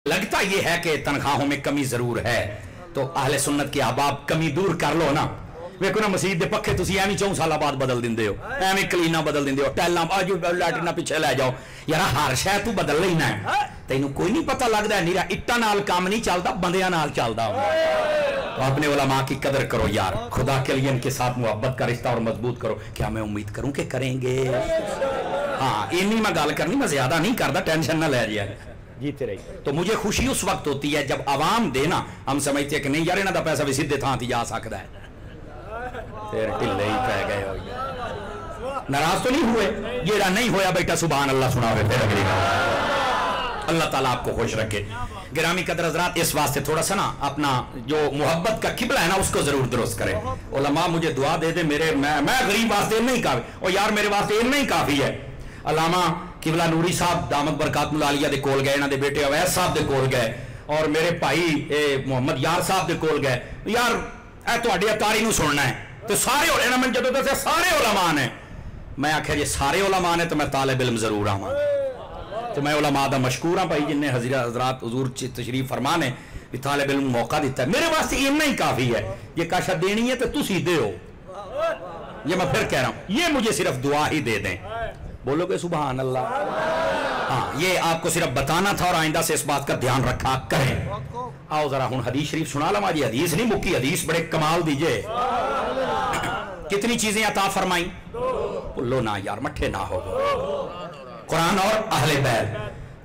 लगता ये है कि तनख्वाहों में कमी जरूर है, तो अहले सुन्नत के अहबाब कमी दूर कर लो ना। वेखो ना मसीद दे पक्खे तुसी एवं 4 साल बाद बदल दिंदे हो, एवं कलीना बदल दिंदे हो, टाइलां आज लैटरिना पिछे लै जाओ। यार हर शै तू बदल लेना है, तैनू कोई नहीं पता लगता नीरा इट्टां नाल काम नहीं चलता, बंदियां नाल चलदा। तो अपने उलमा की कदर करो यार, खुदा के लिए इनके साथ मोहब्बत का रिश्ता और मजबूत करो। क्या मैं उम्मीद करूं कि करेंगे? हाँ इन्नी मैं गल करनी, मैं ज्यादा नहीं करता, टेंशन ना ले जाए, जीते रही। तो मुझे खुशी उस वक्त होती है जब आवाम देना, हम समझते हैं कि नहीं यार इन्हां दा पैसा भी सीधे थां ते जा सकता है, फिर ढिले ही पै गए हो। नाराज तो नहीं हुए? ये नहीं होया बेटा सुभान अल्लाह सुनावे फिर अगली बार। अल्लाह ताला आपको खुश रखे। गिरामी कदर हज़रात, इस वास्ते थोड़ा सा ना अपना जो मोहब्बत का किबला है ना उसको जरूर दुरुस्त करें। उलमा मुझे दुआ दे दे, मेरे मैं गरीब वास्ते नहीं काफी, और यार मेरे वास्ते नहीं काफी है। अल्लामा किबला नूरी साहब दामद बरकातुल आलिया दे कोल गए, इन्हां दे बेटे अवैस साहब दे कोल गए, और मेरे भाई मोहम्मद यार साहब दे कोल गए। यार ए तुहाडी अतारी नूं सुनना है तो सारे इन्हां मैं जदों दस्सिया सारे उलमा ने, मैं आख्या जी सारे उलमा ने तो मैं तालिब इल्म जरूर आवां। तो मैं उलमा दा मशकूर हाँ भाई जिन्हें हजरात हुजूर तशरीफ फरमा ने भी तालिब इल्म मौका दिता है। मेरे वास्ते इतना ही काफी है, ये काशा देनी है तो तुसी दे हो, ये मैं फिर कह रहा हूं, ये मुझे सिर्फ दुआ ही दे दें। बोलोगे सुभान अल्लाह? हाँ ये आपको सिर्फ बताना था और आइंदा से इस बात का ध्यान रखा करें। आओ जरा हूं हदीस शरीफ सुना ला। जी हदीस नहीं मुक्की, हदीस बड़े कमाल दीजिए। कितनी चीजें अता फरमाई, बोलो ना यार मठे ना हो। कुरान और अहले बैत,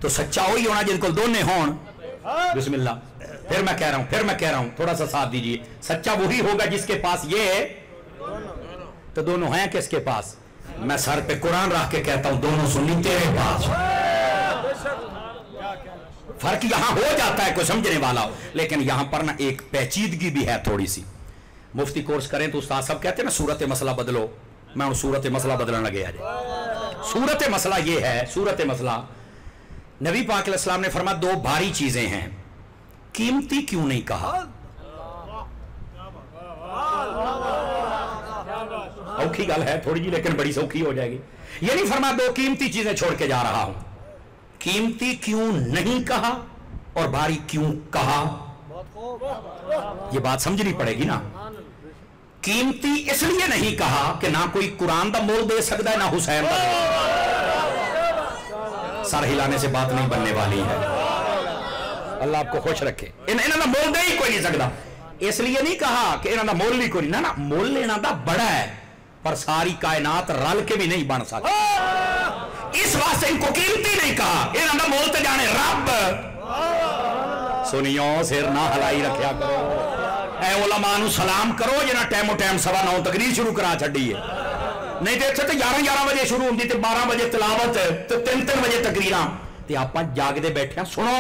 तो सच्चा वही होना जिनको दोनों हों। बिस्मिल्लाह, फिर मैं कह रहा हूं थोड़ा सा साथ दीजिए। सच्चा वही होगा जिसके पास ये है, तो दोनों हैं किसके पास? मैं सर पे कुरान रख के कहता हूं दोनों सुन्नी तेरे पास। फर्क यहां हो जाता है कोई समझने वाला हो, लेकिन यहां पर ना एक पेचीदगी भी है थोड़ी सी। मुफ्ती कोर्स करें तो उस्ताद साहब कहते हैं ना सूरत मसला बदलो, मैं उन सूरत मसला बदलने लगे आज। सूरत मसला ये है, सूरत मसला नबी पाक अलैहि सलाम ने फरमाया दो भारी चीजें हैं, कीमती क्यों नहीं कहा? औखी गल है थोड़ी जी, लेकिन बड़ी सौखी हो जाएगी। ये नहीं फरमाया दो कीमती चीजें छोड़ के जा रहा हूं, कीमती क्यों नहीं कहा और भारी क्यों कहा? ये बात समझनी पड़ेगी ना। कीमती इसलिए नहीं कहा कि ना कोई कुरान का मोल दे सकता है ना हुसैन का। सर हिलाने से बात नहीं बनने वाली है, अल्लाह आपको खुश रखे। इन्होंने मोल दे ही कोई नहीं सकता, इसलिए नहीं कहा कि इन्होंने मोल ही कोई ना, मोल लेना तो बड़ा है पर सारी कायनात रल के भी नहीं बन सकती, इस वास्ते इनको कीमती नहीं कहा। इन्होंने मोल तो जाने रब। सुनियो सिर ना हलाई रखा करो, ऐ उलमा नू सलाम करो जिन्हें टाइमो टाइम 9:15 तकरीर शुरू करा छड़ी है। नहीं तो इतने तो 11-11 बजे शुरू होती, 12 बजे तलावत, तो 3-3 बजे तकरीर, आप जागते बैठे सुनो।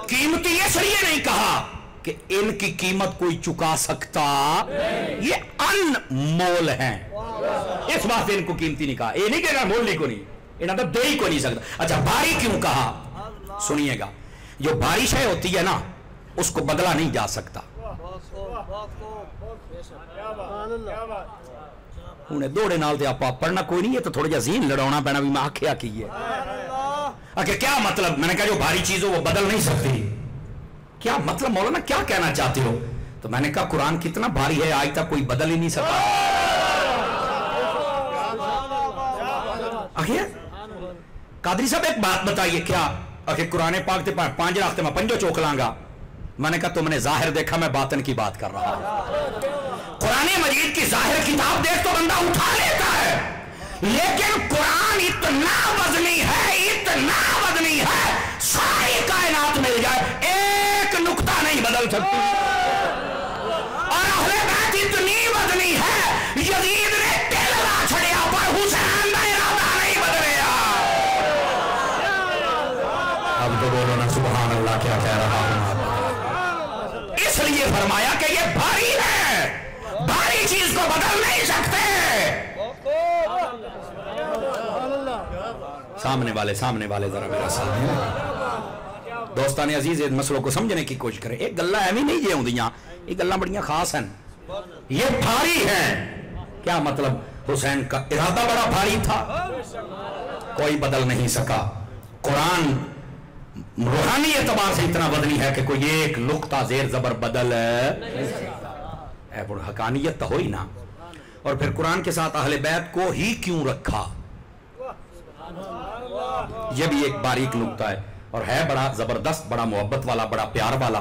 कीमती इसलिए नहीं कहा कि इनकी कीमत कोई चुका सकता, ये अनमोल है, इस बात से इनको कीमती नहीं कहा। ये नहीं कहना मोल नहीं को नहीं, इन्हें तो दे ही को नहीं सकता। अच्छा भारी क्यों कहा? सुनिएगा, जो बारिश है होती है ना उसको बदला नहीं जा सकता। उन्हें दौड़े नाल ते आपा पढ़ना कोई नहीं है, तो थोड़ा जीन लड़ाना पैना भी मैं आख्या की है। आखिर क्या मतलब? मैंने कहा जो भारी चीज हो वो बदल नहीं सकती। क्या मतलब मौलाना क्या कहना चाहते हो? तो मैंने कहा कुरान कितना भारी है, आज तक कोई बदल ही नहीं सका। आखिर कादरी साहब एक बात बताइए, क्या आखिर कुरान पाक ते 5 रास्ते में 5 चौक लांगा? मैंने कहा तुमने जाहिर देखा, मैं बातन की बात कर रहा हूं। कुरान मजीद की जाहिर किताब देख तो बंदा उठा लेता है, लेकिन कुरान इतना वजनी है, इतना वजनी है, सारी कायनात मिल जाए एक नुक्ता नहीं बदल सकती। और अहले बैत इतनी वजनी है, यजीद ने दिल ला छड़िया पर हुसैन का इरादा नहीं बदलिया। अब तो बोलो ना सुभान अल्लाह, क्या कह रहा हूं। इसलिए फरमाया कि ये भारी है, भारी चीज को बदल नहीं सकते। सामने वाले जरा मेरा सामने दोस्तान अजीज इन मसलों को समझने की कोशिश करें। एक गल्ला एवं नहीं जे आउंदियां, ये गल्ला बड़ियां खास हैं, ये भारी है। क्या मतलब? हुसैन का इरादा बड़ा भारी था, कोई बदल नहीं सका। कुरान रूहानी एतबार से इतना वजनी है कि कोई एक नुक्ता जेर जबर बदल है। हकानियत तो हो ही ना। और फिर कुरान के साथ अहले बैत को ही क्यों रखा, यह भी एक बारीक नुक्ता है और है बड़ा जबरदस्त, बड़ा मोहब्बत वाला, बड़ा प्यार वाला।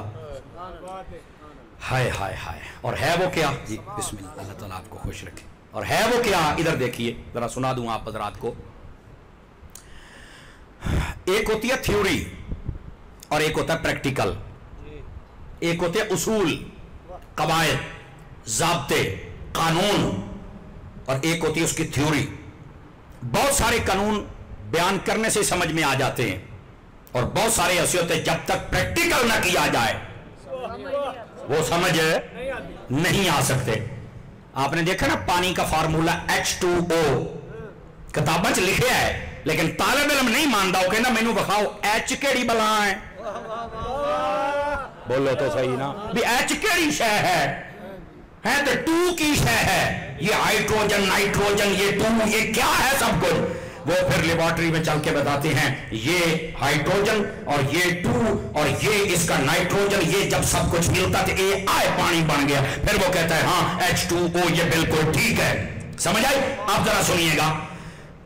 हाय हाय हाय। और है वो क्या जी, बिस्मिल्लाह, अल्लाह ताला आपको खुश रखे। और है वो क्या, इधर देखिए जरा सुना दूं आप हजरात को। एक होती है थ्योरी और एक होता है प्रैक्टिकल। एक होते हैं उसूल, कवायद, ज़ाब्ते, कानून, और एक होती है उसकी थ्योरी। बहुत सारे कानून बयान करने से समझ में आ जाते हैं और बहुत सारे ऐसे होते हैं जब तक प्रैक्टिकल ना किया जाए वो समझ नहीं आ सकते। आपने देखा ना पानी का फार्मूला H2O किताबों च लिखे है, लेकिन तालिब इल्म नहीं मानता, वो कहना मैनू बखाओ H केड़ी बला है। बोलो तो सही ना भी H केड़ी शय है तो 2 की शय है, ये हाइड्रोजन, नाइट्रोजन, ये 2, ये क्या है सब कुछ। वो फिर लेबोरेटरी में चल के बताते हैं ये हाइड्रोजन और ये 2 और ये इसका नाइट्रोजन, ये जब सब कुछ मिलता तो ये आए पानी बन गया। फिर वो कहता है हाँ H2O, ये बिल्कुल ठीक है। समझ आई? अब जरा सुनिएगा,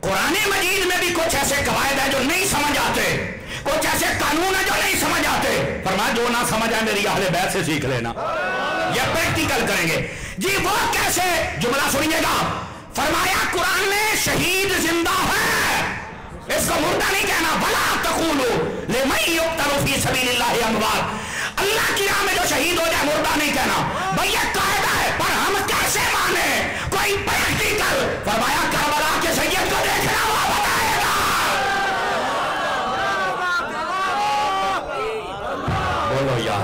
कुरान मजीद में भी कुछ ऐसे कवायद है जो नहीं समझ आते, कुछ ऐसे कानून है जो नहीं समझ आते। फरमाया जो ना समझ आए मेरी अहले बैत से सीख लेना, ये प्रैक्टिकल करेंगे जी। वो कैसे, जुमला सुनिएगा। फरमाया कुरान में शहीद जिंदा है, इसको मुर्दा नहीं कहना। भला तक़ूलू लिमन युक़तलू फी सबीलिल्लाहि अमवात, अल्लाह की राह में जो शहीद हो जाए मुर्दा नहीं कहना। भाई ये कायदा है, पर हम कैसे माने? कोई प्रैक्टिकल। फरमाया करबला के सैयद को देखना, वो बताएगा। बोलो यार,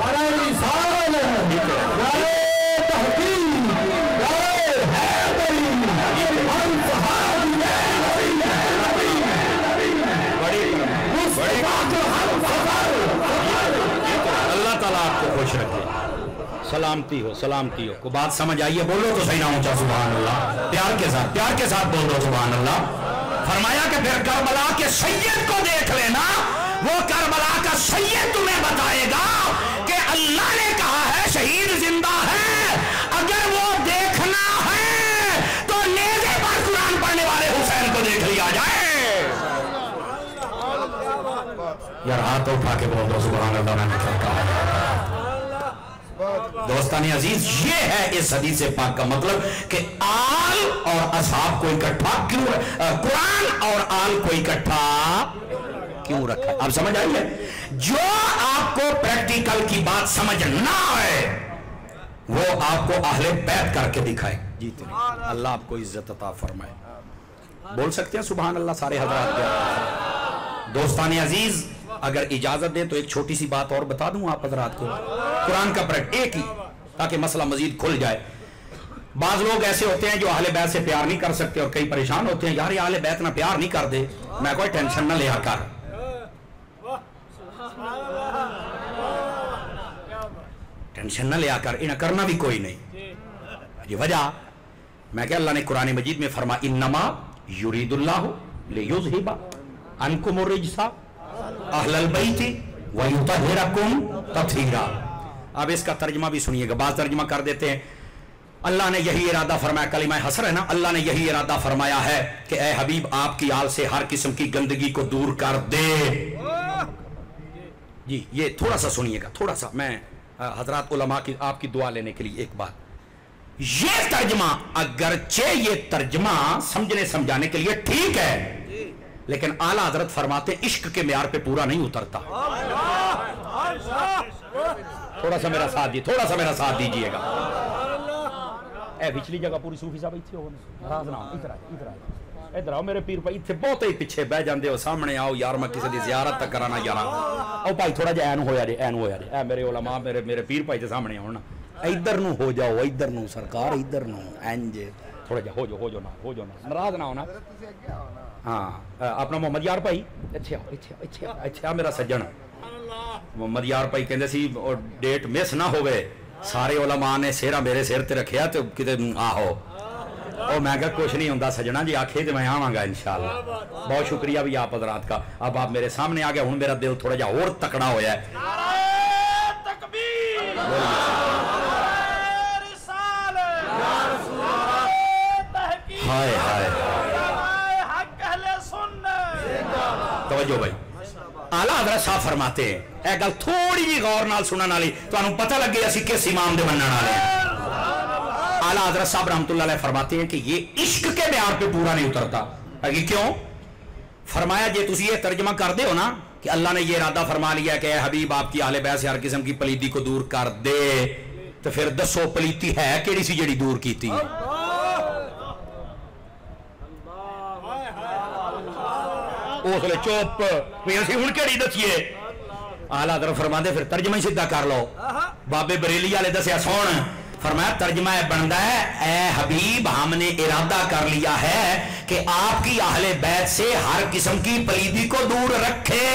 अल्लाह ताला आपको खुश रखे। सलामती हो, सलामती हो। को बात समझ आई है? बोलो तो सही ना ऊंचा सुभान अल्लाह, प्यार के साथ बोल दो सुभान अल्लाह। फरमाया कि फिर करबला के सैयद को देख लेना, वो करबला का सैयद तुम्हें बताएगा कि अल्लाह ने कहा है शहीद जिंदा है। अगर वो देखना है तो नेज़े पर कुरान पढ़ने वाले हुसैन को देख लिया जाए। यार हाथ उठा के बोल दो सुभान अल्लाह। मैंने क्या कहा? दोस्तानी अजीज, ये है इस हदीस पाक का मतलब कि आल और असहाब को इकट्ठा क्यों, कुरान और आल को इकट्ठा क्यों रखा? अब समझ आई है? जो आपको प्रैक्टिकल की बात समझ ना आए वो आपको अहले बैत करके दिखाए। जी अल्लाह आपको इज्जत अता फरमाए। बोल सकते हैं सुभान अल्लाह सारे हजरात? दोस्तानी अजीज, अगर इजाजत दे तो एक छोटी सी बात और बता दूं आप हजरात को, कुरान का प्रैक्ट एक ही, ताकि मसला मजीद खुल जाए। बाज लोग ऐसे होते हैं जो अहले बैत से प्यार नहीं कर सकते और कई परेशान होते हैं, यार ये अहले बैत ना प्यार नहीं कर दे। मैं कोई टेंशन ना लिया कर, टेंशन ना लिया कर, इन्हें करना भी कोई नहीं। ये वजह मैं क्या, अल्लाह ने कुरान मजीद में फरमा इन्नमा युरीदुल्लाहु लियुज़हिबा अन्कुमुर रिज्सा अहलल बैति व युतहिरकुम तत्हीरा। अब इसका तर्जमा भी सुनिएगा, बात तर्जमा कर देते हैं। अल्लाह ने यही इरादा फरमाया, कलिमा हसर है ना, अल्लाह ने यही इरादा फरमाया है कि ए हबीब आपकी आल से हर किस्म की गंदगी को दूर कर दे। जी ये थोड़ा सा सुनिएगा, थोड़ा सा। मैं हजरात उलमा की आपकी दुआ लेने के लिए एक बात, ये तर्जमा अगरचे ये तर्जमा समझने समझाने के लिए ठीक है, लेकिन आला हजरत फरमाते इश्क के म्यार पे पूरा नहीं उतरता। थोड़ा सा मेरा साथ दीजिए, थोड़ा सा मेरा साथ दीजिएगा। ए पिछली जगह पूरी सूफी साहब इत्थे हो, नाराज ना हो, इधर आओ मेरे पीर भाई, इत्थे बहुत ही पीछे बह जाते हो, सामने आओ यार, मैं किसी की ज़ियारत तक कराना यार। आओ भाई थोड़ा जिहा ऐन होया जे, ऐन होया जे, ए मेरे उलमा मेरे पीर भाई के सामने आओ ना, इधर नूं हो जाओ, इधर नूं सरकार, इधर नूं इंज थोड़ा जिहा हो जाओ ना, नाराज ना हो ना। हाँ अपना मोहम्मद यार भाई इत्थे आओ, इत्थे आ मेरा सज्जन मोहम्मद यार भाई कहंदे सी डेट मिस ना होवे, सारे उलमा ने सेहरा मेरे सिर ते रखिया तो किते आहो और मैं कहा कुछ नहीं होता सजना जी आखे तो मैं आवांगा इंशाअल्लाह। बहुत शुक्रिया भी आप हजरात का। अब आप मेरे सामने आ गए, हूँ मेरा दिल थोड़ा जा और तकड़ा होया है। हाय हाय तवज्जो भाई, आला हज़रत साहब फरमाते हैं, एक गल थोड़ी जी गौर नाल सुनने वाली, तुहानू पता लगे असी किस इमाम दे मनने वाले हैं। आला हज़रत साहब रहमतुल्लाह अलैह फरमाते हैं कि ये इश्क के म्यार पे पूरा नहीं उतरता। क्यों? फरमाया जे तुसी ये तर्जमा कर दे हो ना कि अल्लाह ने ये इरादा फरमा लिया कि हबीब आपकी आले बैत से हर किस्म की पलीती को दूर कर दे, तो फिर दसो पलीती है केड़ी सी जेड़ी दूर कीती है? उसले चुप भी असीं हुण केड़ी दसीए। आला हज़रत फरमांदे फिर तर्जमा ही सीधा कर लो। बाबे बरेली वाले दसिया सुन, फरमाया तर्जमा बनता है, ए हबीब हमने इरादा कर लिया है कि आपकी अहले बैत से हर किस्म की पलीदी को दूर रखे।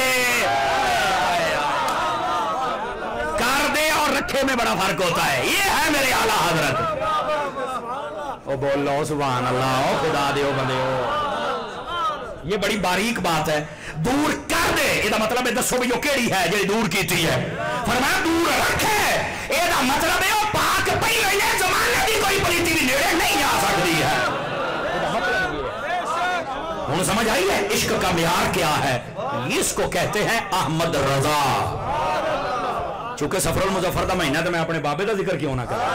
कर दे और रखे में बड़ा फर्क होता है। ये है मेरे आला हजरत। ओ बोलो सुभान अल्लाह, ओ खुदा दे बंदे। ये बड़ी बारीक बात है। दूर कर दे इसका मतलब है दसो भी जो केड़ी है जो दूर की है। फरमाया दूर रखे इसका मतलब है पाक पहले जमाने की कोई पलीती भी नेड़े नहीं आ सकती है। हुण समझ आई है इश्क का म्यार क्या है? इसको कहते हैं अहमद रजा। चूंकि सफरुल मुजफ्फर का महीना तो मैं अपने बाबे का जिक्र क्यों ना करा।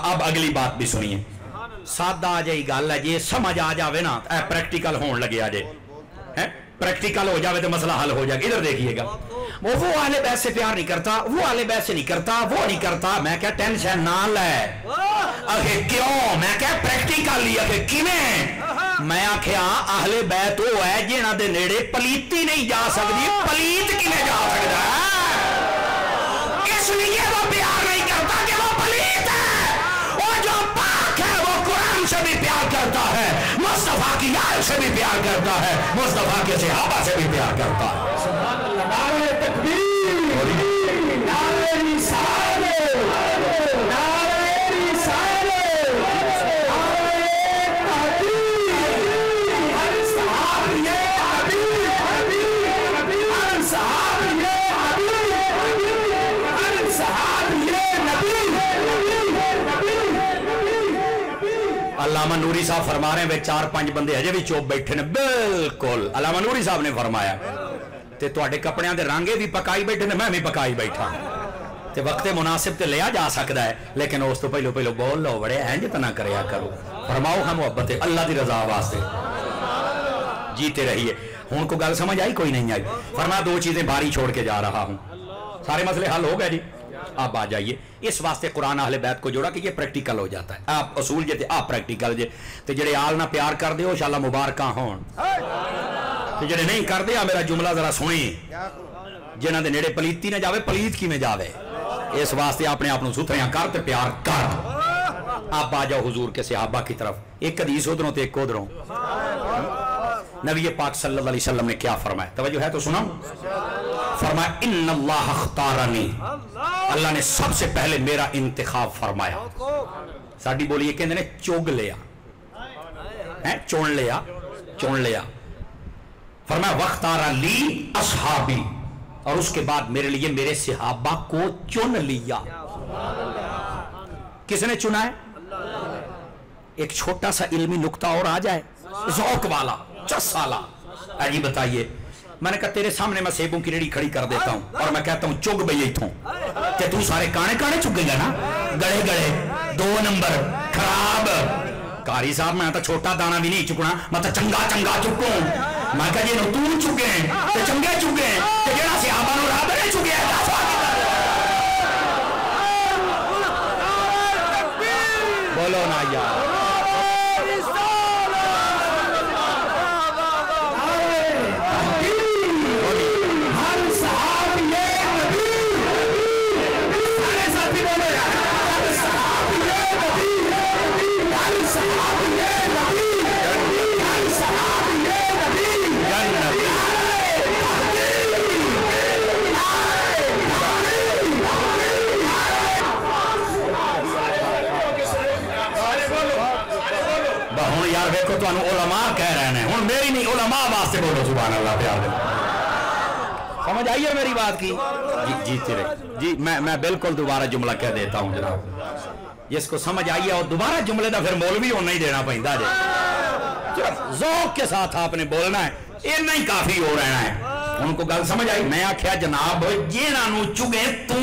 अब अगली बात भी सुनिए। सादा जी गल है, जे समझ आ जाए ना प्रैक्टिकल होने लगे जे है, प्रैक्टिकल हो जाए तो मसला हल हो जाएगा। इधर देखिएगा, वो आले बैत से प्यार नहीं करता, वो आले बैत से नहीं करता, वो नहीं करता। मैं क्या टेंशन ना ले। अगे क्यों? मैं क्या प्रैक्टिकल लिया कि किवें? मैं आख्या अहले बैत वो है जिन्हां दे नेड़े पलीती नहीं जा सकती। पलीत किवें जा सकता है? इसलिए वो प्यार नहीं करता कि वो पलीत है। वो जो पाक है वो कुरान से भी प्यार करता है, मुस्तफा की आल से भी प्यार करता है, मुस्तफा के सहाबा से भी प्यार करता है। नारे तकबीर, नारे रिसालत, नारे रिसालत, नारे तहकीक, हर साहब ये हबीब, हर साहब ये हबीब, हर साहब ये नबी। अल्लामा नूरी साहब फरमा रहे हैं वे 4-5 बंदे हजे भी चुप बैठे ने। बिल्कुल अल्लामा नूरी साहब ने फरमाया ते तुहाडे कपड़ियां दे रंगे भी पकाई बैठे ने, मैं भी पकाई बैठा ते वक्ते मुनासिब ते लिया जा सकता है, लेकिन उस तो पहलो पहलो बोल लो बड़े इंज तो ना करया करो। फरमाओ हम मोहब्बत अल्लाह की रजा वास्ते जीते रहिए। हुण को गल समझ आई? कोई नहीं आई? फरमाया 2 चीजें बारी छोड़ के जा रहा हूं, सारे मसले हल हो गए जी। आप आ जाइए। इस वास्ते कुरान अहले बैत को जोड़ा कि ये प्रैक्टिकल हो जाता है। आप असूल जे आप प्रैक्टिकल जे ते जेड़े आल ना प्यार कर दे इंशाअल्लाह मुबारक होण, ते जेड़े नहीं कर दे मेरा जुमला जरा सुनी, जिन्हां दे नेड़े पलीती ना जावे, पलीत किवें जावे। इस वास्ते अपने आप नूं सुथरियां कर ते प्यार कर। आप आ जाओ हुजूर के सहाबा की तरफ। एक हदीस उधरों ते एक उधरों। नबी पाक सल्लल्लाहु अलैहि वसल्लम ने क्या फरमाया? तवज्जो है तो सुनो। फरमाया इन्नल्लाह अख्तारनी, अल्लाह ने सबसे पहले मेरा इंतखाब फरमाया। साडी बोलिए कहते ने चुग लिया है, चुन लिया, चुन लिया। फरमाया वख्तारा ली असहाबी, और उसके बाद मेरे लिए मेरे सहाबा को चुन लिया। किसने चुना है? एक छोटा सा इल्मी नुक्ता और आ जाए, ज़ौक़ वाला, चस्साला। अजी बताइए, मैंने कहा तेरे सामने मैं सेबों की रेड़ी खड़ी कर देता हूं और मैं कहता हूं चुग भई इथों, ते तू सारे काने काने चुगेगा ना, गड़े गड़े 2 नंबर खराब। कारी साहब मैं तो छोटा दाना भी नहीं चुकना, मैं तो चंगा चंगा चुकूं। मैं कहा जी तू चुगे ते चंगे चुगे ते जेड़ा सहाबा नु रब ने चुगया। बोलो ना यार। तुहानू उलमा कह रहे हैं, हुण मेरी नहीं उलमा वास्ते बोलो सुभान अल्लाह। प्यार दे समझ आई है मेरी बात की? जी जी तेरे जी मैं बिल्कुल दोबारा जुमला कह देता हूँ जनाब, जिसको समझ आई है और दोबारा जुमले का फिर मोल भी होना ही देना पैंदा जे। ज़ौक़ के साथ आपने बोलना है, इतना ही काफी हो रहना है। उनको गल समझ आई? मैं आख्या जनाब जेना नू चुगे तू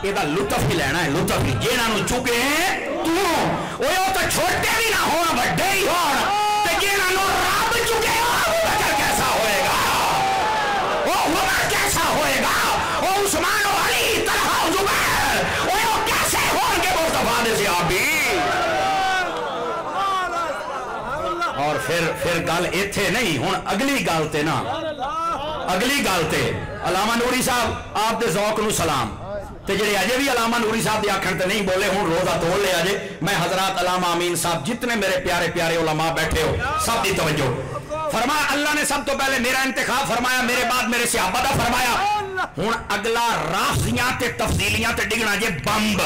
ਇਹਦਾ ਲੁਤਫ ਹੀ ਲੈਣਾ ਹੈ, ਲੁਤਫ ਹੀ ਜਿਹਨਾਂ ਨੂੰ ਚੁਗੇ ਤੂੰ ਓਏ ਉਹ ਤਾਂ ਛੋਟੇ ਵੀ ਨਾ ਹੋਣ ਵੱਡੇ ਹੀ ਹੋਣ, ਤੇ ਜਿਹਨਾਂ ਨੂੰ ਰੱਬ ਚੁਗੇ ਉਹ ਬਕਰ ਕੈਸਾ ਹੋਏਗਾ, ਉਹ ਉਮਰ ਕੈਸਾ ਹੋਏਗਾ, ਉਹ ਉਸਮਾਨ ਓ ਅਲੀ ਤਲਹਾ ਓ ਜ਼ੁਬੈਰ ਓਏ ਉਹ ਕੈਸੇ ਹੋਣਗੇ ਮੁਸਤਫਾ ਦੇ ਸਹਾਬੀ। और फिर गल इत्थे नहीं, हुण अगली गल ते ना, अगली गल ते अलामा नूरी साहब आप दे ज़ौक़ नू सलाम, ते जेड़े अजे भी अलामा नूरी साहब दे आखण ते नहीं बोले, हुण रोज़ा तोड़ ले अजे। मैं हज़रात अलामा अमीन साहब जितने मेरे प्यारे प्यारे उलमा बैठे हो सब दी तवज्जो। फरमाया अल्लाह ने सब तो पहले मेरा इंतखाब फरमाया, मेरे बाद मेरे सहाबा दा फरमाया। हुण अगला राफ़ियां ते तफसीलियां ते डिगना जे बंब।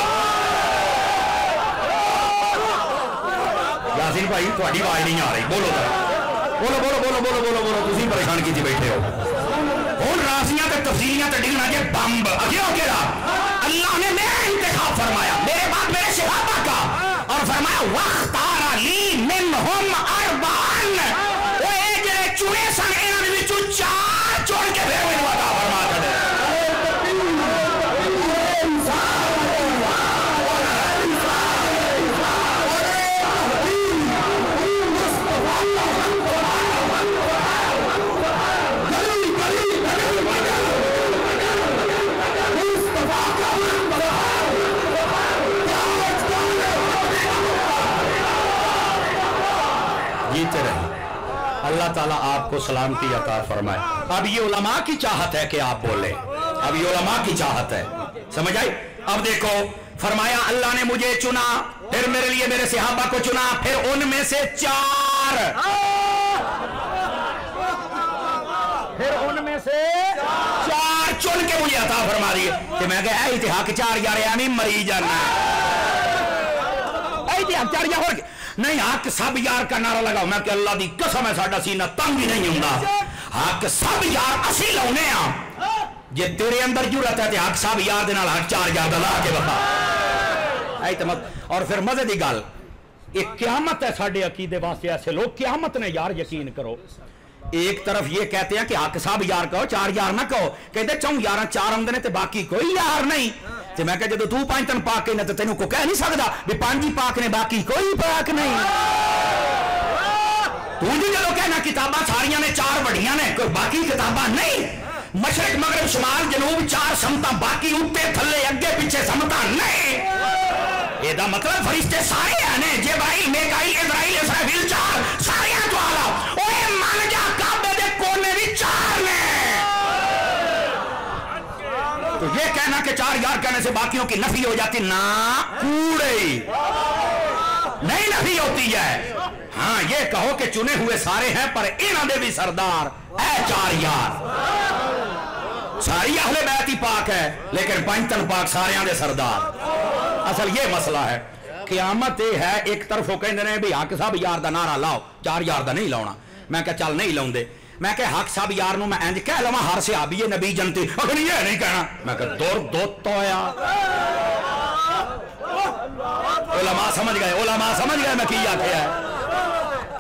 यासीन भाई थोड़ी आवाज नहीं आ रही, बोलो बोलो बोलो बोलो बोलो बोलो बोलो, तुसी परेशान की बैठे हो। हुण राफ़ियां ते तफसीलियां ते डिगना जे बंब। अगे हो केड़ा अल्लाह ने मेरा इंतखाब फरमाया, मेरे बाद मेरे सहाबा का, और फरमाया वख्तारा ली मिनहुम अरबान, ओ ए जेड़े चुने सन इन्हां दे विचों चार चुन के फिर मैनूं अता फरमा दे। जीते रहे, अल्लाह ताला आपको सलामती अता फरमाए। अब ये उलमा की चाहत है कि आप बोले, अब ये उलमा की चाहत है, समझ आई? अब देखो फरमाया अल्लाह ने मुझे चुना, फिर मेरे लिए मेरे सहाबा को चुना, फिर उनमें से चार, फिर उनमें से चार चुन के मुझे अता फरमा दिए। कि मैं कहा इतिहास चार यार यानी मरी जाना इतिहास चार यार नहीं, हक सब यार का नारा लगाओ। मैं अल्लाह दी कसम है साडा सीना तंग ही नहीं हुंदा, हक सब यार असी लाउने आ। जे तेरे अंदर जुरत है ते हक सब यार दे नाल हक चार यार दा ला के बता ऐ ते मत। और फिर मजे दी गल, एक क़यामत है साडे अकीदे वास्ते, ऐसे लोग क़यामत ने यार यकीन करो। एक तरफ ये कहते हैं कि हक सब यार कहो, चार यार ना कहो, कहते चौं यार चार आंदे ने ते बाकी कोई यार नहीं। ते मैं कह जदों तू पांच तन पाक ने ते तेनू को कह नहीं सकदा भी पांच ही पाक ने बाकी कोई पाक नहीं। तू जी जदों कहना किताबां सारियां ने चार वड्डियां ने, कोई बाकी किताबां नहीं। मशरक मगरब शुमाल जनूब चार समता, बाकी उत्ते थल्ले अगे पीछे समता नहीं। एदा मतलब फरिश्ते सारे हैं ने, जिब्राइल मीकाईल इज़राइल इसराफील चार सारे तो आला ओए मान जा काबे दे कोने भी चार ने। तो ये कहना कि चार यार कहने से बाकियों की नफी हो जाती ना, कूड़े नहीं नफी होती है। हाँ ये कहो कि चुने हुए सारे हैं पर इन्हां दे भी सरदार ऐ चार यार, सारी अहले बैत ही पाक है लेकिन पंचतन पाक सारियां दे सरदार। असल ये मसला है, क़यामत ये है एक तरफ वो कहते हैं भी हक साहब यार दा नारा लाओ, चार यार दा नहीं लाउना। मैं क्या चल नहीं लाउंदे, मैं क्या हक साहब यार नूं मैं इंज कह लवां हर सहाबी ये नबी जनती, अगर ये नहीं कहना। मैं क्या दूर दो तोया उलमा समझ गए, उलमा समझ गए मैं की आख्या है।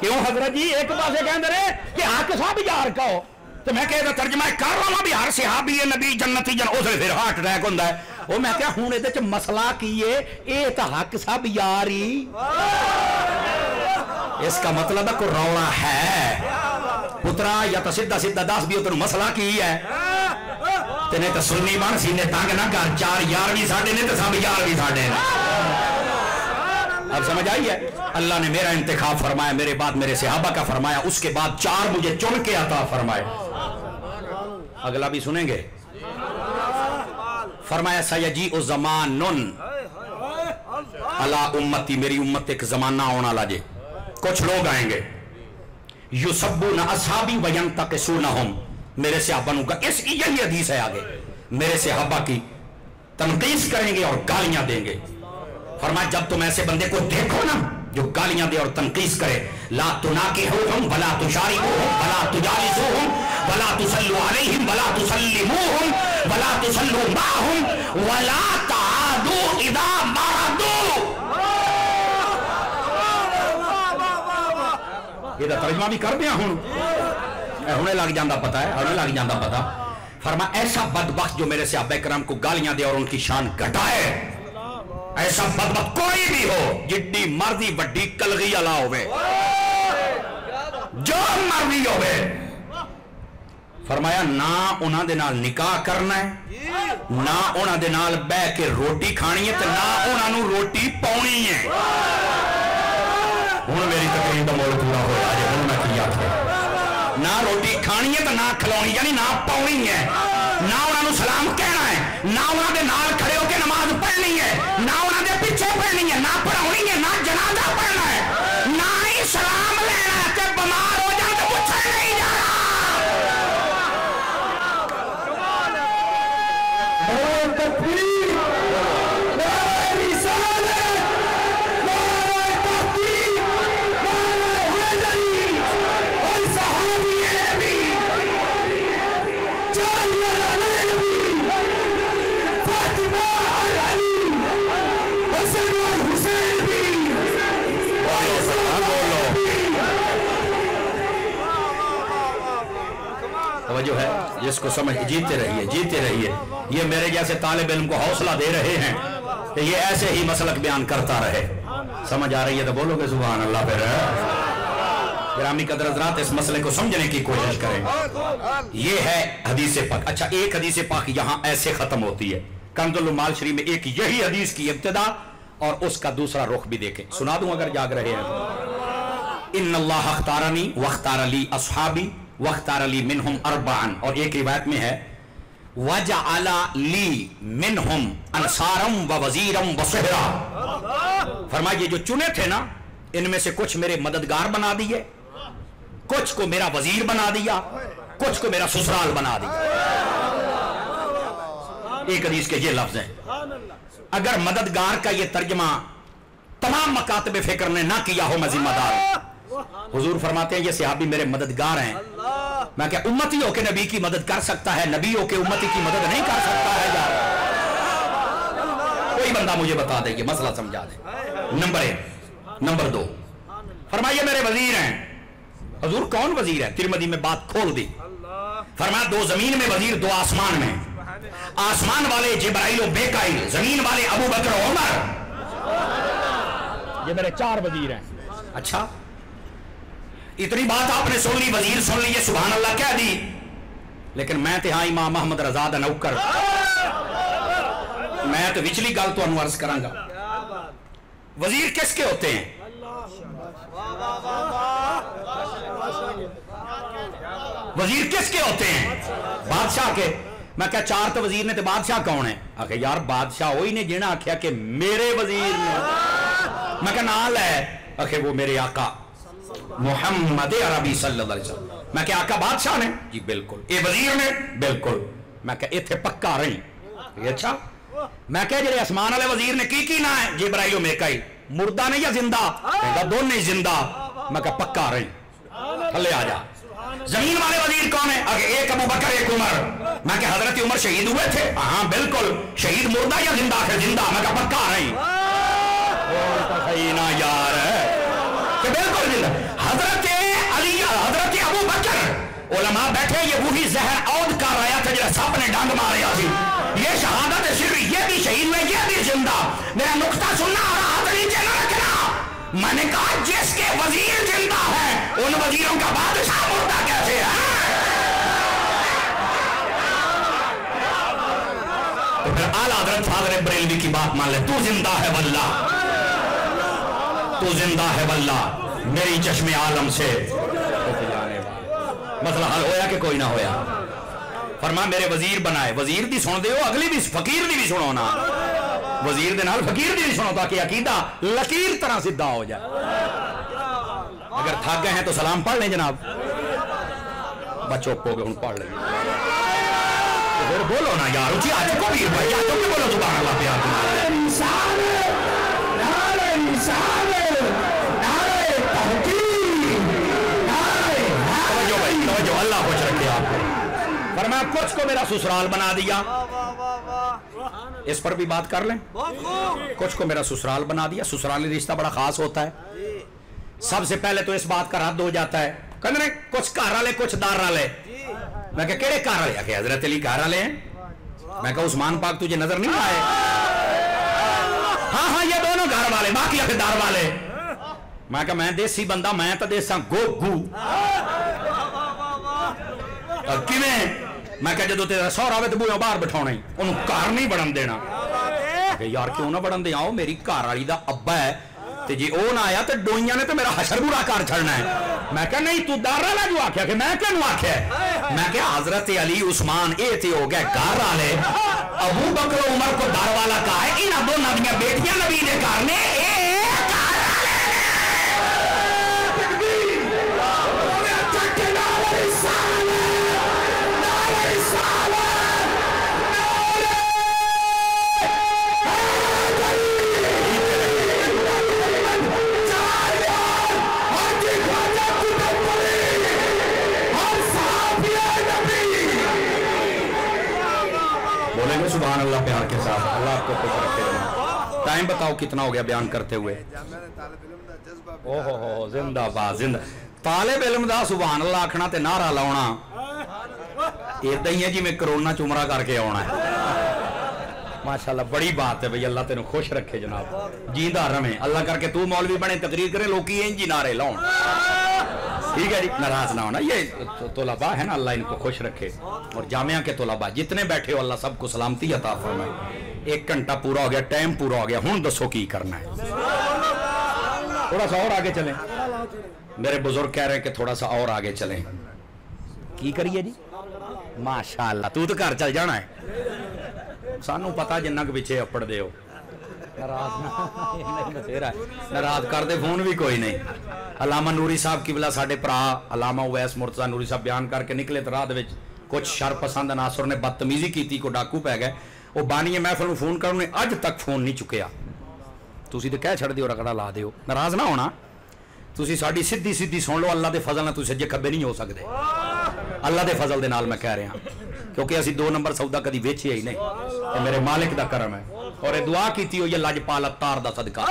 क्यों हजरत जी एक पासे कहते रहे कि हक साहब यार कहो, तो मैं कहता तर्जमा कर रहा भी हर सहाबी ये नबी जन्नती जन, उसे फिर हार्ट अटैक होंदा है। वो मैं क्या हुण इहदे च मसला की है, ये तो हक सब यार ही, इसका मतलब है कोई रौला है पुत्रा, या तो सीधा सीधा दस भी तेन मसला की है। तेने तो सुन्नी बन सीने तंग ना कर, चार यार भी साडे ने तो सब यार भी साडे ने। अब समझ आई है? अल्लाह ने मेरा इंतखाब फरमाया, मेरे बाद मेरे सहाबा का फरमाया, उसके बाद चार मुझे चुन के अता फरमाए। अगला भी सुनेंगे। फरमाया सयजी उस ज़मानुन अला उम्मती, मेरी उम्मत एक जमाना आने वाला जे, कुछ लोग आएंगे युसब्बून असहाबी व यंतकिसूनहुम, मेरे सहाबा का इस यही हदीस है आगे, मेरे सहाबा की तनकीस करेंगे और गालियां देंगे। फरमाया जब तुम ऐसे बंदे को देखो ना جو گالیاں دے اور تنقیس کرے. لا تناکحوہم ولا تشارکوہم ولا تجالسوہم ولا تصلوا علیہم ولا تسلموہم ولا تصلوا معہم ولا تعادوا اذا مرضوا. یہ ترجمہ بھی کر دیا ہوں ہمیں لگ جاندہ پتا ہے, ہمیں لگ جاندہ پتا. فرما ایسا بدبخت جو میرے صحابہ کرام کو گالیاں دے اور ان کی شان گھٹائے, ایسا بدبخت کوئی بھی ہو, جڈی مرضی وڈی کلغی علا ہوئے, جو مرضی ہوئے. فرمایا نہ انہاں دے نال نکاح کرنا ہے, نہ انہاں دے نال بہ کے روٹی کھانی ہے, نہ انہاں نو روٹی پاؤنی ہے. ہوں میری تقریر کا مول پورا ہوا جی, ہوں میں کیا تھا نہ روٹی کھانی ہے تو نہ کھلونی, یعنی نہ پاؤنی ہے, نہ انہاں نو سلام کہنا ہے, نہ انہاں دے نال کھڑے ہو کے نماز پڑھنی ہے, نہ انہاں دے پیچھے پڑھنی ہے, نہ پڑھاؤنی ہے, نہ جنازہ پڑھنا ہے, نہ ہی سلام لینا ہے کہ بیمار ہو جائے تو پوچھا نہیں جا رہا. جو ہے جس کو سمجھ, جیتے رہیے جیتے رہیے. یہ میرے جیسے طالب علم کو حوصلہ دے رہے ہیں کہ یہ ایسے ہی مسلک بیان کرتا رہے. سمجھ آ رہی ہے تو بولو گے سبحان اللہ. پھر گرامی قدر حضرات اس مسئلے کو سمجھنے کی کوشش کریں. یہ ہے حدیث پاک. اچھا ایک حدیث پاک یہاں ایسے ختم ہوتی ہے. کنز المال شریف میں ایک یہی حدیث کی ابتدا اور اس کا دوسرا رخ بھی دیکھیں. سنا دوں اگر جاگ رہے ہیں. ان اللہ اختارنی واختار لی اصحابی واختار لی منہم اربعا, اور ایک روایت میں ہے وجعل لی منہم انصارم و وزیرم و صہرا. فرمائیے جو چنے تھے نا ان میں سے کچھ میرے مددگار بنا دیے, کچھ کو میرا وزیر بنا دیا, کچھ کو میرا سسرال بنا دیا. ایک حدیث کے یہ لفظ ہیں. اگر مددگار کا یہ ترجمہ تمام مکاتب فکر نے نہ کیا ہو میں ذمہ دار ہوں. حضور فرماتے ہیں یہ صحابی میرے مددگار ہیں. میں کہ امتی ہو کے نبی کی مدد کر سکتا ہے, نبی ہو کے امتی کی مدد نہیں کر سکتا ہے یار. کوئی بندہ مجھے بتا دے, یہ مسئلہ سمجھا دے. نمبر ایک. نمبر دو, فرمائیے میرے وزیر ہیں. حضور کون وزیر ہے؟ ترمذی میں بات کھول دی. فرمایا دو زمین میں وزیر, دو آسمان میں. آسمان والے جبرائیل و میکائیل, زمین والے ابو بکر و عمر. یہ میرے چار وزیر ہیں. اچھا اتنی بات آپ نے سن لی, وزیر سن لی, سبحان اللہ کہہ دی, لیکن میں تے ہاں امام محمد رضا دا نوکر, میں تو وچلی گل تو عرض کراں گا. وزیر کس کے ہوتے ہیں؟ وزیر کس کے ہوتے ہیں؟ بادشاہ کے. میں کہا چار تو وزیر نے, تو بادشاہ کون ہے؟ آخر یار بادشاہ وہی نے جنہاں آخیا کہ میرے وزیر نے. میں کہا نال ہے. آخر وہ میرے آقا محمد عربی صلی اللہ علیہ وسلم. میں کہا آقا بادشاہ نے؟ جی بالکل. اے وزیر نے؟ بالکل. میں کہا ایتھے پکا رہی. اچھا میں کہا جڑے آسمان والے وزیر نے کی نہ ہے؟ جبرائیل و میکائیل. مردہ نے یا زندہ؟ کہا دونوں زندہ. میں کہا پکا رہی, تھلے آ جا. زمین والے وزیر کون ہے؟ ایک ابو بکر ایک عمر. میں کہا حضرت عمر شہید ہوئے تھے؟ ہاں بالکل. شہید مردہ یا زندہ؟ ہے زندہ. میں کہا پکا رہی. نا یار کہ بالکل زندہ. حضرت علی, حضرت ابو بکر, علماء بیٹھے, یہ وہی زہر عود کر رہا تھا جب سب نے ڈنگ ماریا تھی. یہ شہادت صرف یہ بھی شہید ہوئے, یہ بھی زندہ. میرا نقطہ سننا اور ہاتھ نیچے نہ رکھنا. میں نے کہا جس کے وزیر زندہ ہے ان وزیروں کا بادشاہ مردہ کیسے ہے؟ تو پھر اعلیٰ حضرت فاضل بریلوی کی بات مان لے. تو زندہ ہے واللہ, تو زندہ ہے واللہ, میری چشم عالم سے. مسئلہ حل ہویا کہ کوئی نہ ہویا؟ فرما میرے وزیر بنائے. وزیر دی سن دے ہو, اگلی بھی فقیر دی بھی سنو نا. وزیر دے نال فقیر دی بھی سنو تاکہ عقیدہ لکیر طرح سدھا ہو جائے. اگر تھک گئے ہیں تو سلام پڑھ لیں جناب. بچوں کو گئے ہوں پڑھ لیں. پھر بولو نا یار, اچھی آج کو بھی بھائی آج کو بولو سبحان اللہ پیار. फरमाया कुछ को मेरा ससुराल बना दिया, इस पर भी बात कर लें। कुछ को मेरा ससुराल बना दिया। ससुराली रिश्ता बड़ा खास होता है। सबसे पहले तो इस बात का रद्द हो जाता है, कहते कुछ घर वाले कुछ दार वाले। मैं क्या केड़े घर वाले? आके हजरत अली घर वाले हैं। मैं कहा उस्मान पाक तुझे नजर नहीं आए? हाँ हाँ ये दोनों घर वाले, बाकी आके दार वाले। मैं कहा मैं देसी बंदा, मैं तो देसा गोगू किवें। मैं कहा जो तेरा सौरा आवे तो बूहे बाहर बिठाना ही, उन्होंने घर नहीं बनन देना। यार क्यों ना बनन दे? आओ मेरी घर वाली दा अब्बा है, ते जे ओ ना आया तो डोइयां ने तो मेरा हशर बुरा कर छड़ना है। मैं कहा नहीं तू दारा ला जो आख्या कि मैं क्यों आख्या? मैं क्या हजरत अली उस्मान ये थे हो गए घर वाले, अबू बकर उमर को घर वाला कहा है। इन दोनों दियां बेटियां नबी दे घर ने सुभान अल्लाह प्यार के साथ। अल्लाह आपको खुश रखे। टाइम बताओ कितना हो गया बयान करते हुए? ओहो हो जिंदाबाद जिंदा। तालिब इल्म दा सुभान अल्लाह आखना ते नारा लाउना इदां ही है जिवें कोरोना चुमरा करके आउणा है। माशाअल्लाह बड़ी बात है भाई। अल्लाह तेनू खुश रखे जनाब, जींदा रवे। अल्लाह करके तू मौलवी बने, तकरीर करे, लोकी इंज ही नारे लाउण। ठीक है जी, नाराज ना होना। ये तोलबा है ना, अल्लाह इनको खुश रखे। और जामिया के तोलबा जितने बैठे हो अल्लाह सबको सलामती अता फरमाए। 1 घंटा पूरा हो गया, टाइम पूरा हो गया। हुण दसो की करना है? थोड़ा सा और आगे चलें। मेरे बुजुर्ग कह रहे हैं कि थोड़ा सा और आगे चलें। की करिए जी? माशाअल्लाह तू तो घर चल जाना है। सानू पता जिन्ना के पिछे अपड़ दे हो। नाराज कर दे फोन भी कोई नहीं। अलामा नूरी साहब किबला साडे भरा अलामा उवैस मुर्तज़ा नूरी साहब बयान करके निकले तो रात में कुछ शर पसंद अनासर ने बदतमीजी की, को डाकू पै गए। वो बानी महफिल में फोन करने अज तक फोन नहीं चुकया। तुसी तो कह छड़ दिओ, रगड़ा ला दिओ, नाराज ना होना। तुसी साडी सीधी सीधी सुन लो। अल्लाह के फजल नाल तुसी सज्जे खब्बे नहीं हो सकते। अल्लाह के फजल दे नाल मैं कह रहा, क्योंकि असी 2 नंबर सौदा कदी वेचिया ही नहीं। तो मेरे मालिक दा करम है। और दुआ की हुई है लजपाल अत्तार दा सदका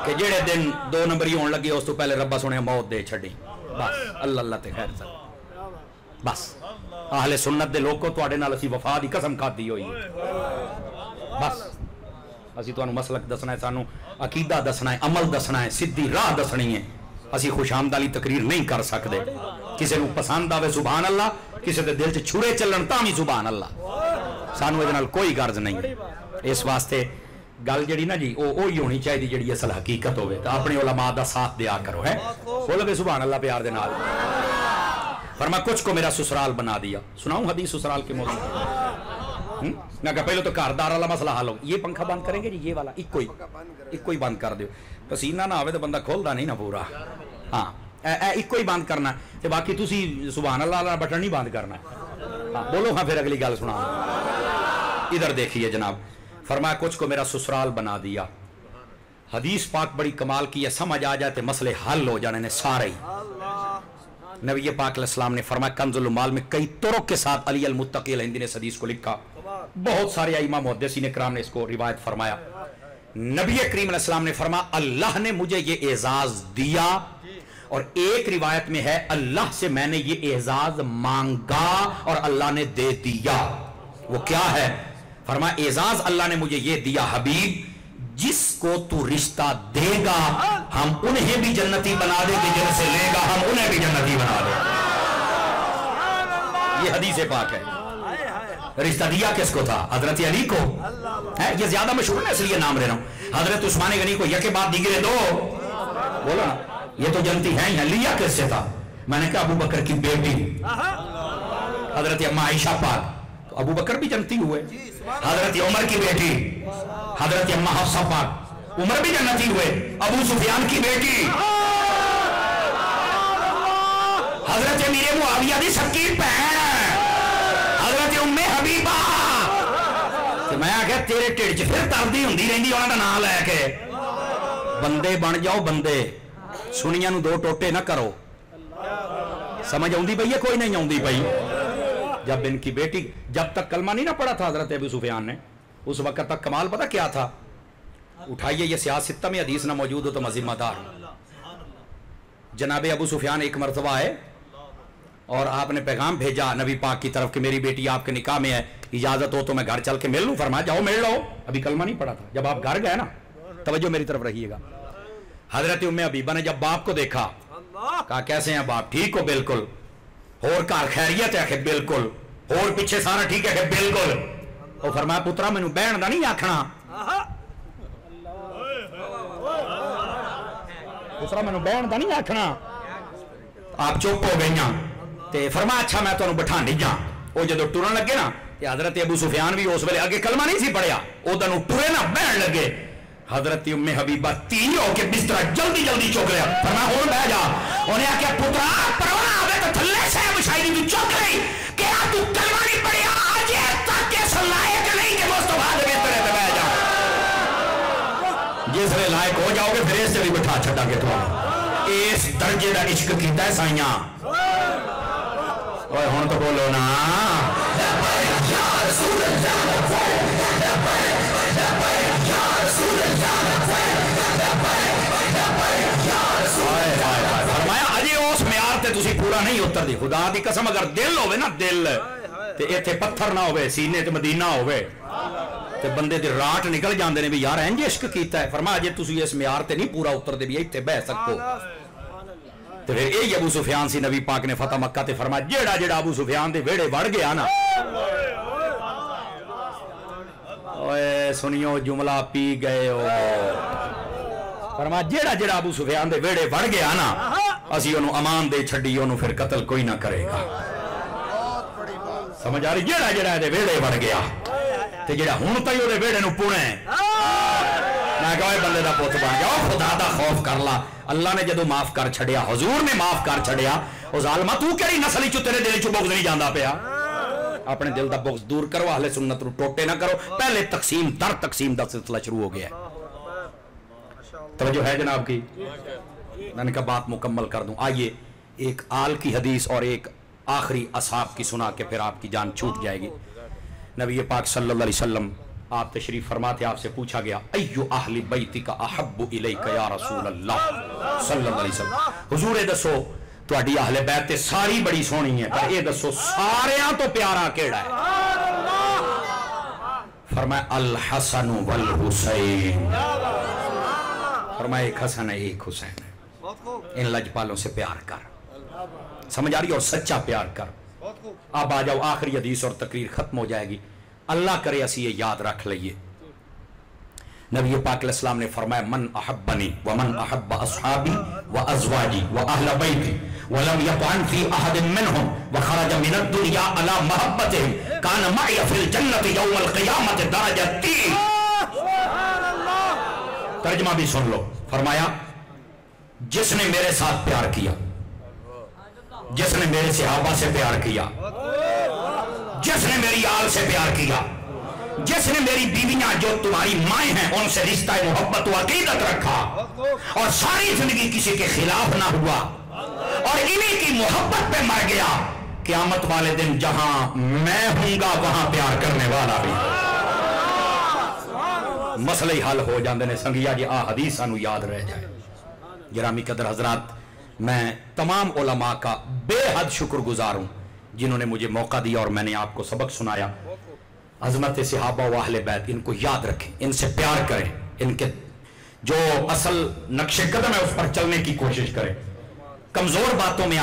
कि जेड़े दिन 2 नंबर ही होने लगे उस तो पहले रब्बा सुने मौत दे छड़ी। बस अल्लाह अल्लाह ते खैर सक। बस आहले सुन्नत दे लोगों तुहाडे नाल असी वफा दी कसम खाधी हुई। बस असी तुहानू मसलक दसना है, सानू अकीदा दसना है, अमल दसना है, सीधी राह दसनी है। असी खुशामद वाली तकरीर नहीं कर सकते। किसी को पसंद आवे सुभान अल्लाह, किसी के दिल च छुरे चलन तां भी सुभान अल्लाह। सानू इहदे नाल कोई गर्ज नहीं। इस वास्ते गल जी ना जी वो ही होनी चाहिए जी असल हकीकत हो। अपने उलमा का साथ दिया करो है। बोलो भी सुभान अल्लाह प्यार दे नाल। फरमा कुछ को मेरा ससुराल बना दिया। सुनाऊं हदीस ससुराल के मौजूद? मैं कहा पहले तो घरदार वाला मसला हल हो। ये पंखा बंद करेंगे जी, ये वाला इको ही बंद कर दो। पसीना ना आवे तो बंदा खोलता नहीं ना पूरा। हाँ इको ही बंद करना ते बाकी तुसी सुभान अल्लाह वाला बटन नहीं बंद करना। हाँ बोलो। हाँ फिर अगली गल सुना। इधर देखिए जनाब, फरमाया कुछ को मेरा ससुराल बना दिया। हदीस पाक बड़ी कमाल की है, समझ आ जाए तो मसले हल हो जाने ने सारे ही। नबी पाक अलैहिस्सलाम ने फरमाया कंजुल माल में कई तुरुक के साथ अली अल मुत्तकी हिंदी ने हदीस को लिखा। बहुत सारे इमाम मुहद्दिसीन इकराम ने इसको रिवायत फरमाया। नबी करीम अलैहिस्सलाम ने फरमाया अल्लाह ने मुझे ये एजाज दिया, और एक रिवायत में है अल्लाह से मैंने ये एजाज मांगा और अल्लाह ने दे दिया। वो क्या है? फरमाया एजाज अल्लाह ने मुझे ये दिया, हबीब जिसको तू रिश्ता देगा हम उन्हें भी जन्नती बना देंगे, जिनसे लेगा हम उन्हें भी जन्नती बना देंगे। ये हदीस पाक है। रिश्ता दिया किसको था? हजरत अली को है। ये ज्यादा मशहूर है इसलिए नाम ले रहा हूं। हजरत उस्मान गनी को यके बाद दिगरे दो। बोलो ना, ये तो जनती है ही। लिया किससे था? मैंने कहा अबू बकर की बेटी हजरत अम्मा आयशा पाक, तो अबू बकर भी जनती हुए। हजरत उमर की बेटी हजरत अम्मा हफ्सा पाक, उमर भी जन्नती हुए। अबू सुफियान की बेटी हजरत मीरे मुआविया दी सकी भैन हजरत उम्मे हबीबा। तो मैं आख्या तेरे ढिड च फिर तरदी हुंदी रहिंदी उन्हां दा नाम लैके। बंदे बन जाओ बंदे, सुनिया नूं 2 टोटे ना करो। समझ आउंदी पई है? कोई नहीं आउंदी पई? جب ان کی بیٹی جب تک کلمہ نہیں نہ پڑا تھا حضرت ابو سفیان نے, اس وقت تک کمال پتہ کیا تھا؟ اٹھائیے یہ سیاستہ میں حدیث نہ موجود ہو تو میں ذمہ دار ہوں. جناب ابو سفیان ایک مرتبہ ہے اور آپ نے پیغام بھیجا نبی پاک کی طرف کہ میری بیٹی آپ کے نکاح میں ہے, اجازت ہو تو میں گھر چل کے مل لوں. فرمایا جاؤ مل لو. ابھی کلمہ نہیں پڑا تھا. جب آپ گھر گئے نا, توجہ میری طرف رہیے گا, حضرت ام حبیبہ نے جب باپ کو دیکھا کہا کیسے ہیں باپ؟ ٹھیک ہو؟ بالکل. اور کار خیریت ہے کہ بالکل. اور پیچھے سارا ٹھیک ہے کہ بالکل. اور فرمایا پترا مینوں بہن دا نہیں آکھنا, پترا مینوں بہن دا نہیں آکھنا. آپ چپ ہو گئیاں تے فرمایا اچھا میں تانوں بٹھاندی جاں. وہ جدو ٹرن لگے نا تے حضرت ابو سفیان بھی اس ویلے اگے کلمہ نہیں سی پڑھیا, اودوں ٹرے نا بہن لگے. حضرت ام حبیبہ تین ہو کے بستر جلدی جلدی چک لیا. فرمایا ہن بیٹھ جا. انہیں آکھیا پترا پروانہ آوے تے تھلے سے مشاہدی تو چک لئی کہ تو کلمہ نہیں پڑھیا, اج تک اس لائق نہیں کہ اس تو بعد بستر تے بیٹھ جا. جس ویلے لائق ہو جاؤ گے پھر اس سے بھی بٹھا چھڈا کے تمہیں. اس درجے دا عشق کیتا ہے سائیاں. اوے ہن تو بولو نا یا رسول اللہ, فرمایا اجے اس معیار تے تسی پورا نہیں اتر دی. خدا دی قسم اگر دل ہوے نا, دل تے ایتھے پتھر نہ ہوے, سینے تے مدینہ ہوے تے بندے دے راٹ نکل جاندے نے بھی یار انج عشق کیتا ہے. فرمایا اجے تسی اس معیار تے نہیں پورا اتر دے بھی ایتھے بہ سکو. تے پھر یہی ابو سفیان سی نبی پاک نے فتح مکہ تے فرمایا جیڑا جیڑا ابو سفیان دے ویڑے وڑ گیا نا, اوے سنیو جملہ پی گئے ہو. فرمایا جیڑا جیڑا ابو سفیان دے ویڑے وڑ گیا نا, اسی انہوں امان دے چھڑی, انہوں پھر قتل کوئی نہ کرے گا. سمجھ آ رہی؟ جیڑا جیڑا دے ویڑے وڑ گیا تے جیڑا ہن تئی او دے ویڑے نو پونے, میں کہا بندے دا پوت بن جاؤ, خدا دا خوف کر لا. اللہ نے جدو معاف کر چھڑیا, حضور نے معاف کر چھڑیا, او ظالما تو کیڑی نسل چ تیرے دل چ بغض نہیں جاندا پیا؟ اپنے دل دا بغض دور کرو, اہل سنت نو ٹوٹے نہ کرو. پہلے تقسیم در تقسیم دا سلسلہ شروع ہو گیا ہے. توجہ ہے جناب کی؟ میں نے کہا بات مکمل کر دوں. آئیے ایک آل کی حدیث اور ایک آخری اصحاب کی سنا کے پھر آپ کی جان چھوٹ جائے گی. نبی پاک صلی اللہ علیہ وسلم آپ تشریف فرماتے, آپ سے پوچھا گیا ایو اہل بیتک احب الیک یا رسول اللہ صلی اللہ علیہ وسلم, حضور دسو تہاڈی اہل بیت تے ساری بڑی سونی ہے, پر یہ دسو ساریاں تو پیارا کیڑا ہے؟ فرمایا الحسن والحسین. فرمایا ایک حسن ہے ایک حسین ہے, ان لجپالوں سے پیار کر. سمجھ آ رہی؟ اور سچا پیار کر. اب آ جاؤ آخری حدیث اور تقریر ختم ہو جائے گی. اللہ کرے اسی یہ یاد رکھ لئیے. نبی پاک علیہ السلام نے فرمایا من احبنی ومن احب اصحابی وازواجی واہل بیتی ولم یطعن فی احد منهم وخرج من الدنیا علی محبتهم کان معی فی الجنت یوم القیامت درجتی. ترجمہ بھی سن لو. فرمایا جس نے میرے ساتھ پیار کیا, جس نے میرے صحابہ سے پیار کیا, جس نے میری آل سے پیار کیا, جس نے میری بیویاں جو تمہاری مائیں ہیں ان سے رشتہ محبت و عقیدت رکھا اور ساری زندگی کسی کے خلاف نہ ہوا اور انہی کی محبت پہ مر گیا, قیامت والے دن جہاں میں ہوں گا وہاں پیار کرنے والا بھی. مسئلہ حل ہو جاندے نے سنگیا جی. آ حدیث سانو یاد رہ جائے. گرامی قدر حضرات, میں تمام علماء کا بے حد شکر گزار ہوں جنہوں نے مجھے موقع دیا اور میں نے آپ کو سبق سنایا. عظمت صحابہ و اہل بیت ان کو یاد رکھیں, ان سے پیار کریں, ان کے جو اصل نقش قدم ہے اس پر چلنے کی کوشش کریں. کمزور باتوں میں